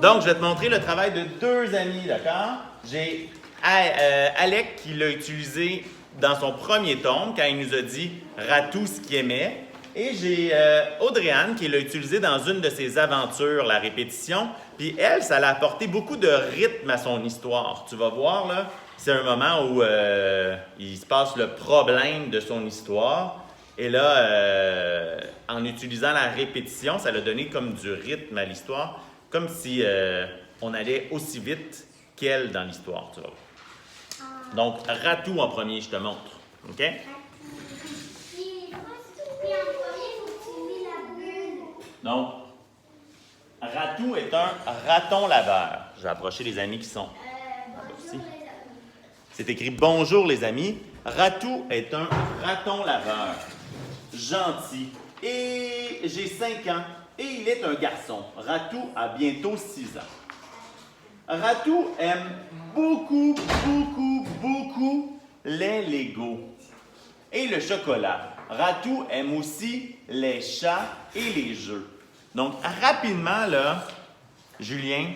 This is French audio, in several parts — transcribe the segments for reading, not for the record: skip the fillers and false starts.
Donc, je vais te montrer le travail de deux amis, d'accord? J'ai Alec qui l'a utilisé dans son premier tome, quand il nous a dit Ratou ce qu'il aimait. Et j'ai Audrey-Anne qui l'a utilisé dans une de ses aventures, la répétition. Puis elle, ça l'a apporté beaucoup de rythme à son histoire. Tu vas voir, là, c'est un moment où il se passe le problème de son histoire. Et là, en utilisant la répétition, ça l'a donné comme du rythme à l'histoire, comme si on allait aussi vite qu'elle dans l'histoire, tu vois. Donc, Ratou en premier, je te montre. OK? Donc, Ratou est un raton laveur. Je vais approcher les amis qui sont ici. C'est écrit « Bonjour les amis ». Ratou est un raton laveur. Gentil. Et j'ai 5 ans. Et il est un garçon. Ratou a bientôt 6 ans. Ratou aime beaucoup, beaucoup, beaucoup les Legos et le chocolat. Ratou aime aussi les chats et les jeux. Donc, rapidement, là, Julien,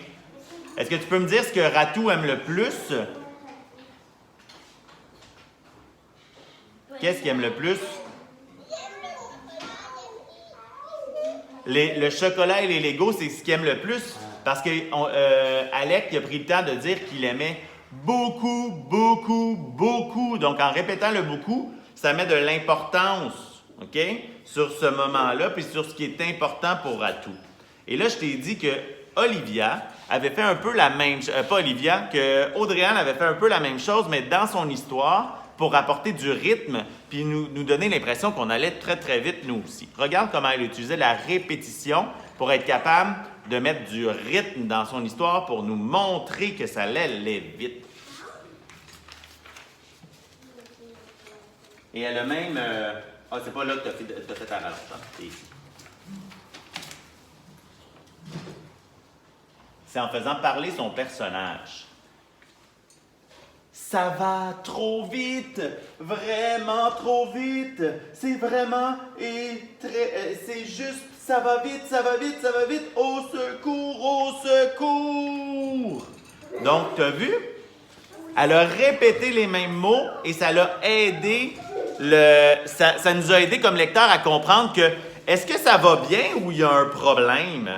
est-ce que tu peux me dire ce que Ratou aime le plus? Qu'est-ce qu'il aime le plus? Le chocolat et les Legos, c'est ce qu'il aime le plus. Parce que Alec a pris le temps de dire qu'il aimait beaucoup, beaucoup, beaucoup. Donc, en répétant le beaucoup, ça met de l'importance, OK, sur ce moment-là, puis sur ce qui est important pour Ratou. Et là, je t'ai dit que Olivia avait fait un peu la même chose, pas Olivia, que Audrey-Anne avait fait un peu la même chose, mais dans son histoire, pour apporter du rythme, puis nous donner l'impression qu'on allait très, très vite, nous aussi. Regarde comment elle utilisait la répétition pour être capable de mettre du rythme dans son histoire pour nous montrer que ça allait vite. Et elle a même... c'est pas là que tu as fait ta rallonge, hein? C'est ici. C'est en faisant parler son personnage. Ça va trop vite, vraiment trop vite. C'est vraiment et très, c'est juste, ça va vite, ça va vite, ça va vite. Au secours, au secours. Donc, tu as vu? Elle a répété les mêmes mots et ça l'a aidé, ça nous a aidé comme lecteurs à comprendre que est-ce que ça va bien ou il y a un problème?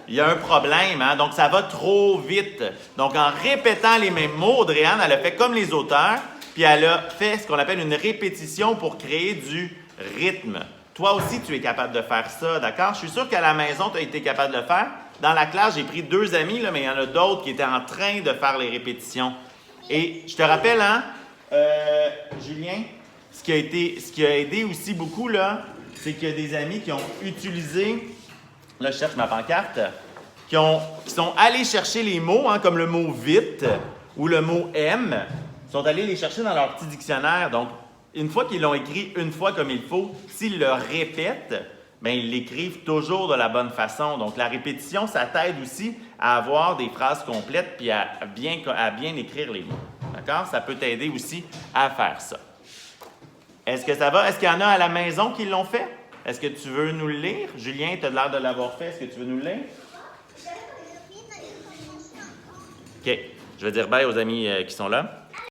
Il y a un problème, hein? Donc ça va trop vite. Donc en répétant les mêmes mots, Audrey-Anne, elle a fait comme les auteurs, puis elle a fait ce qu'on appelle une répétition pour créer du rythme. Toi aussi, tu es capable de faire ça, d'accord? Je suis sûr qu'à la maison, tu as été capable de le faire. Dans la classe, j'ai pris 2 amis, là, mais il y en a d'autres qui étaient en train de faire les répétitions. Et je te rappelle, hein, Julien, ce qui a aidé aussi beaucoup, là, c'est qu'il y a des amis qui ont utilisé... Là, je cherche ma pancarte. Qui sont allés chercher les mots, hein, comme le mot vite ou le mot aime, sont allés les chercher dans leur petit dictionnaire. Donc, une fois qu'ils l'ont écrit une fois comme il faut, s'ils le répètent, bien, ils l'écrivent toujours de la bonne façon. Donc, la répétition, ça t'aide aussi à avoir des phrases complètes puis à bien écrire les mots. D'accord? Ça peut t'aider aussi à faire ça. Est-ce que ça va? Est-ce qu'il y en a à la maison qui l'ont fait? Est-ce que tu veux nous le lire? Julien, tu as l'air de l'avoir fait. Est-ce que tu veux nous le lire? OK. Je vais dire bye aux amis qui sont là.